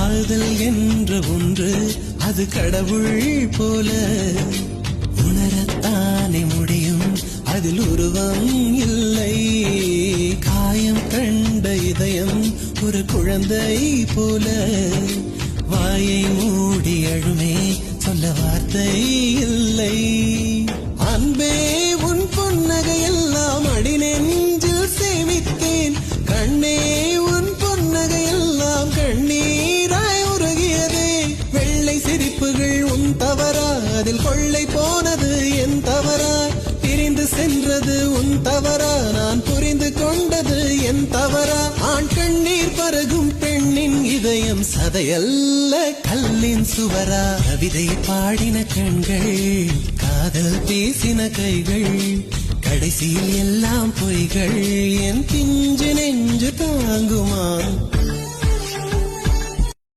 காதல் என்ற ஒன்று அது கடவுள் போல உணரத்தானே முடியும், அதில் உருவம் இல்லை. காயம் கண்ட இதயம் ஒரு குழந்தை போல வாயை மூடி அழுமே, சொல்ல வார்த்தை இல்லை. அன்பே உன் புன்னகையெல்லாம் அடி நெஞ்சில் சேமித்தேன், கண்ணே உன் புன்னகையெல்லாம் கண்ணீராய் உருகியதே. வெள்ளை சிரிப்புகள் உன் தவறா, அதில் கொள்ளை போனது என் தவறா? பிரிந்து சென்றது உன் தவறா, நான் புரிந்து கொண்டது என் தவறா? ஆண் கண்ணீர் பருகும் பெண்ணின் இதயம் சதையல்ல கல்லின் சுவரா? கவிதை பாடின கண்கள், காதல் பேசின கைகள், கடைசியில் எல்லாம் பொய்கள். என் பிஞ்சு நெஞ்சு தாங்குமா?